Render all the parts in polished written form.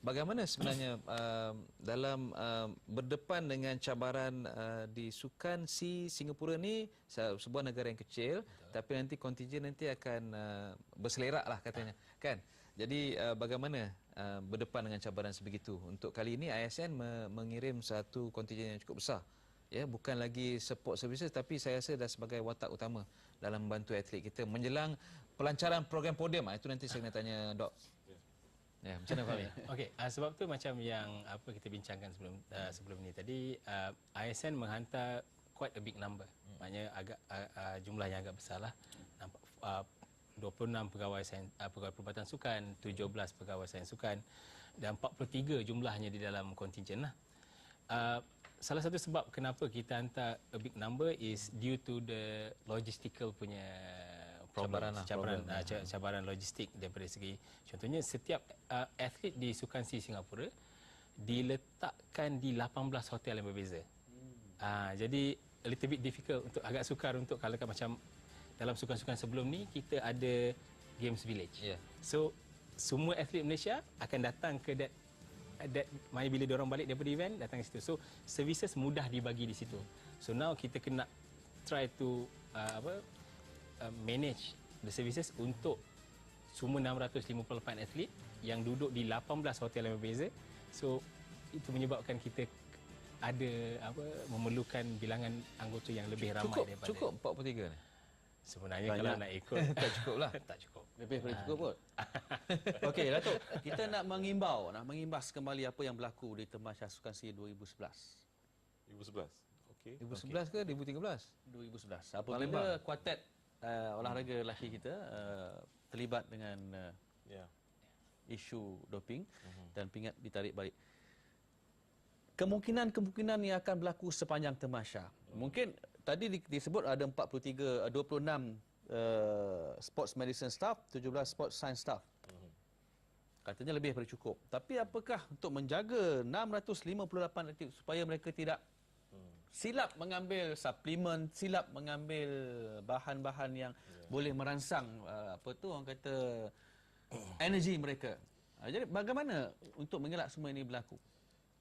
Bagaimana sebenarnya dalam berdepan dengan cabaran di Sukan C Singapura ni, sebuah negara yang kecil, tapi nanti kontingen nanti akan berselerak lah katanya, kan? Jadi bagaimana berdepan dengan cabaran sebegitu? Untuk kali ini ISN mengirim satu kontingen yang cukup besar. Ya, bukan lagi support services, tapi saya rasa dah sebagai watak utama dalam membantu atlet kita menjelang pelancaran program podium. Itu nanti saya nak tanya Dok. Ya, macam mana Fahmi? Okey, sebab tu macam yang kita bincangkan sebelum ni tadi, ISN menghantar quite a big number. Maknanya agak jumlah yang agak besar lah. Nampak 26 pegawai perubatan sukan, 17 pegawai sains sukan dan 43 jumlahnya di dalam kontingen lah. Salah satu sebab kenapa kita hantar a big number is due to the logistical punya cabaran logistik daripada segi, contohnya setiap atlet di Sukan C Singapura diletakkan di 18 hotel yang berbeza. Jadi a little bit difficult, untuk agak sukar untuk kalau macam dalam sukan-sukan sebelum ni kita ada Games Village. So semua atlet Malaysia akan datang ke that mana bila diorang balik daripada event, datang ke situ. So services mudah dibagi di situ. So now kita kena try to manage the services untuk semua 658 atlet yang duduk di 18 hotel yang berbeza. So itu menyebabkan kita ada memerlukan bilangan anggota yang lebih ramai daripada cukup 43 ni. Sebenarnya banyak. Kalau nak ikut Tak cukup lah. tak cukup. Lebih dari cukup kot. Okey, Datuk, kita nak mengimbas kembali apa yang berlaku di Tamasya Sukan C 2011. 2011. Okey. 2011 ke 2013? 2011. Apabila kuartet olahraga lelaki kita terlibat dengan Ya. isu doping dan pingat ditarik balik. Kemungkinan yang akan berlaku sepanjang Tamasya. Mungkin tadi disebut ada 26 sports medicine staff, 17 sports science staff. Katanya lebih daripada cukup. Tapi apakah untuk menjaga 658 atlet supaya mereka tidak silap mengambil suplemen, silap mengambil bahan-bahan yang boleh merangsang orang kata energi mereka. Jadi bagaimana untuk mengelak semua ini berlaku?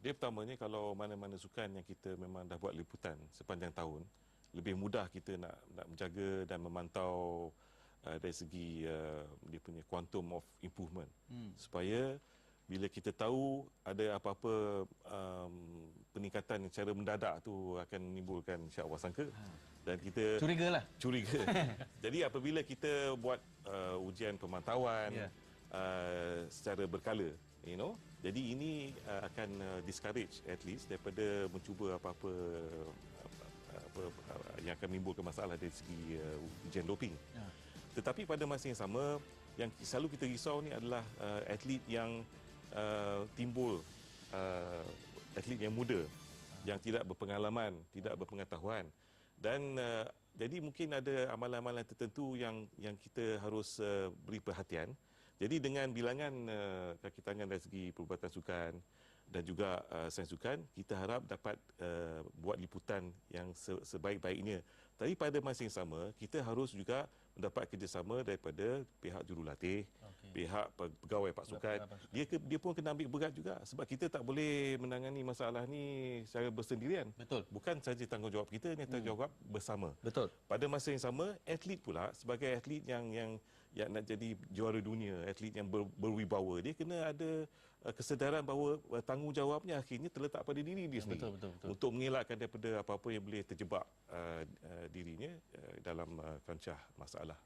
Dia pertamanya, kalau mana-mana sukan yang kita memang dah buat liputan sepanjang tahun, lebih mudah kita nak menjaga dan memantau dari segi dia punya quantum of improvement. Supaya bila kita tahu ada apa-apa peningkatan secara mendadak tu akan menimbulkan syak wasangka dan kita curiga. Jadi apabila kita buat ujian pemantauan secara berkala, jadi ini akan discourage athletes daripada mencuba apa-apa yang akan menimbulkan masalah dari segi ujian doping. Tetapi pada masa yang sama, yang selalu kita risau ni adalah atlet yang timbul, atlet yang muda, yang tidak berpengalaman, tidak berpengetahuan, dan jadi mungkin ada amalan-amalan tertentu yang kita harus beri perhatian. Jadi dengan bilangan kaki tangan dari segi perubatan sukan dan juga sains sukan, kita harap dapat buat liputan yang sebaik-baiknya. Tapi pada masa yang sama, kita harus juga mendapat kerjasama daripada pihak jurulatih, pihak pegawai pasukan. Dia pun kena ambil berat juga, sebab kita tak boleh menangani masalah ni secara bersendirian. Betul. Bukan saja tanggungjawab kita, ni tanggungjawab bersama. Betul. Pada masa yang sama, atlet pula sebagai atlet yang nak jadi juara dunia, atlet yang berwibawa, dia kena ada kesedaran bahawa tanggungjawabnya akhirnya terletak pada diri dia sendiri. Betul. Untuk mengelakkan daripada apa-apa yang boleh terjebak dirinya dalam kancah masalah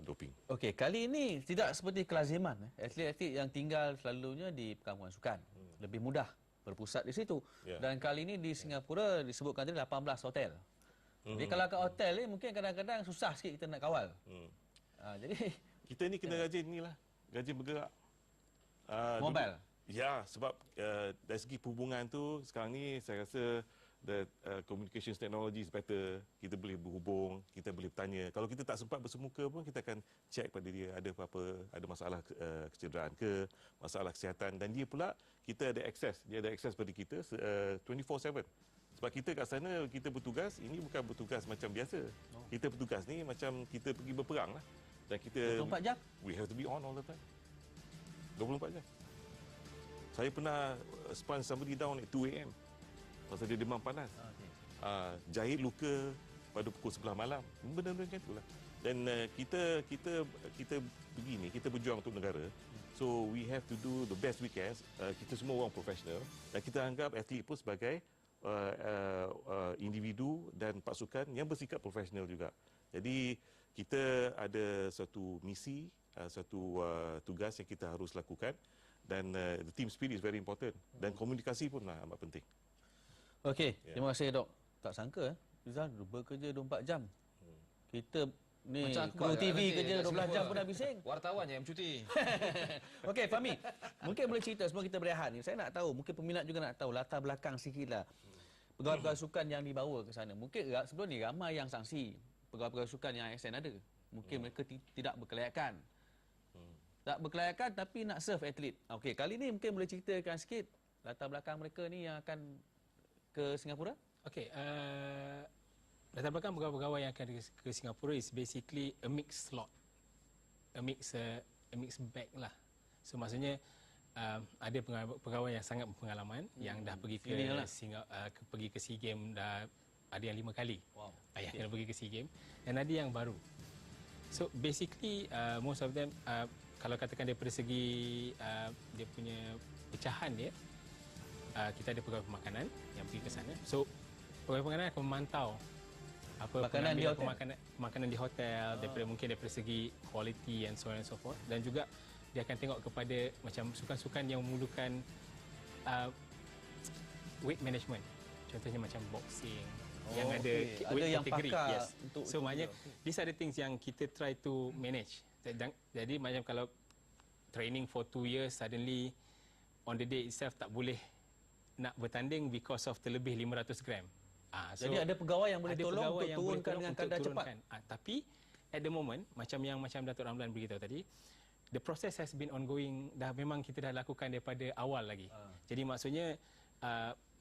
doping. Okey, kali ini tidak seperti kelaziman. Atlet-atlet yang tinggal selalunya di perkampungan sukan. Lebih mudah berpusat di situ. Dan kali ini di Singapura disebutkan tadi 18 hotel. Jadi kalau kat hotel ni mungkin kadang-kadang susah sikit kita nak kawal. Jadi kita ni kena rajin bergerak. Mobile. Ya, sebab dari segi perhubungan tu sekarang ni saya rasa the communications technology is better. Kita boleh berhubung, kita boleh bertanya. Kalau kita tak sempat bersemuka pun, kita akan check pada dia ada apa-apa, ada masalah kecederaan ke, masalah kesihatan, dan dia pula kita ada akses. Dia ada akses pada kita 24/7. Sebab kita kat sana, kita bertugas, ini bukan bertugas macam biasa. Kita bertugas ni macam kita pergi berperang lah. Dan kita 24 jam? We have to be on all the time. 24 jam. Saya pernah sponge somebody down at 2 AM pasal dia demam panas. Jahit luka pada pukul 11 malam. Benda-benda macam itulah. Dan kita begini, kita berjuang untuk negara. So we have to do the best we can. Kita semua orang profesional dan kita anggap atlet pun sebagai individu dan pasukan yang bersikap profesional juga. Jadi kita ada satu misi, satu tugas yang kita harus lakukan dan the team spirit is very important dan komunikasi pun amat penting. Okey, terima kasih dok. Tak sangka Rizal bekerja 24 jam. Kita ni Macam aku kru buat TV nanti kerja kat 12 jam Singapura. pun dah bising. Wartawan yang cuti. Okey Fahmi, mungkin boleh cerita sebelum kita berehat ni. Saya nak tahu, mungkin peminat juga nak tahu latar belakang sikitlah. Pegawai-pegawai sukan yang dibawa ke sana. Mungkin sebelum ni ramai yang sanksi pegawai-pegawai sukan yang ASN ada. Mungkin mereka tidak berkelayakan. Tak berkelayakan tapi nak serve atlet. Okey, kali ni mungkin boleh ceritakan sikit latar belakang mereka ni yang akan ke Singapura? Okey, latar belakang pegawai-pegawai yang akan ke Singapura is basically a mixed slot. A mixed bag lah. So maksudnya ada pegawai yang sangat berpengalaman yang dah pergi ke pergi ke SEA Games, dah ada yang 5 kali. Wow. Yang pergi ke SEA Games dan ada yang baru. So basically most of them kalau katakan daripada segi dia punya pecahan dia, kita ada pegawai pemakanan yang pergi ke sana. So pegawai pemakanan akan memantau apa Makanan di hotel? makanan di hotel, mungkin daripada segi quality and so on and so forth, dan juga dia akan tengok kepada macam sukan-sukan yang memerlukan weight management. Contohnya macam boxing yang ada okey. weight Ada yang category. pakar Yes. untuk So maknanya these are the things yang kita try to manage. Jadi macam kalau training for 2 years suddenly on the day itself tak boleh nak bertanding because of terlebih 500 gram. So jadi ada pegawai yang boleh ada tolong pegawai untuk yang boleh turunkan tolong dengan untuk kadar cepat. turunkan. Tapi at the moment macam Datuk Ramlan beritahu tadi, the process has been ongoing, dah memang kita dah lakukan daripada awal lagi. Jadi maksudnya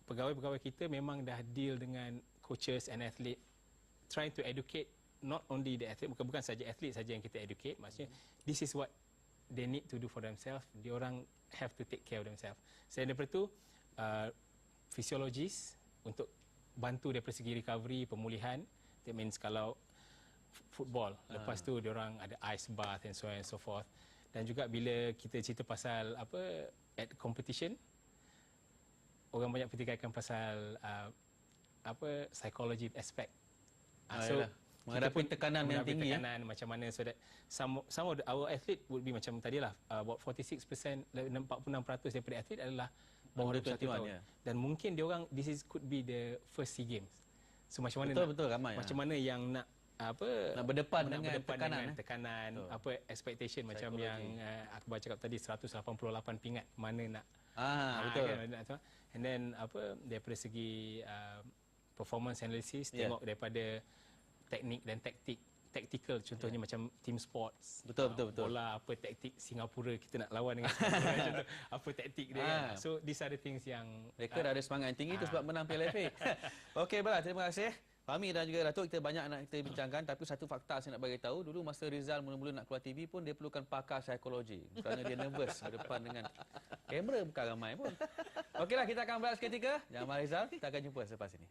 pegawai-pegawai kita memang dah deal dengan coaches and athlete, trying to educate not only the athlete, bukan saja athlete saja yang kita educate, maksudnya this is what they need to do for themselves, diorang have to take care of themselves. Selain daripada itu, physiologist untuk bantu daripada segi recovery, pemulihan. That means kalau football, lepas tu diorang ada ice bath and so on and so forth. Dan juga bila kita cerita pasal at competition, orang banyak pertikaikan pasal psychology aspect. Yalah. Menghadapi tekanan yang tinggi, tekanan macam mana, so that some of our athlete would be macam tadilah about 46%, 46% daripada atlet adalah bawah 21 tahun. ya. Dan mungkin diorang could be the first SEA Games. So macam mana Betul ramai. macam mana yang nak nak berdepan dengan tekanan, expectation macam yang Akbar cakap tadi 188 pingat mana nak betul. kan, and then daripada segi performance analysis, tengok daripada teknik dan tactical, contohnya macam team sports, Betul. bola, apa taktik Singapura kita nak lawan dengan Singapura, contoh, apa taktik dia kan? So these are the things yang Mereka dah ada semangat yang tinggi tu sebab menang Piala FA. Okey, baiklah, terima kasih Fahmi dan juga Datuk. Kita banyak nak kita bincangkan, tapi satu fakta saya nak bagi tahu, dulu masa Rizal mula-mula nak keluar TV pun dia perlukan pakar psikologi kerana dia nervous berdepan dengan kamera, bukan ramai pun. Okeylah, kita akan berehat seketika. Jangan marah Rizal, kita akan jumpa selepas ini.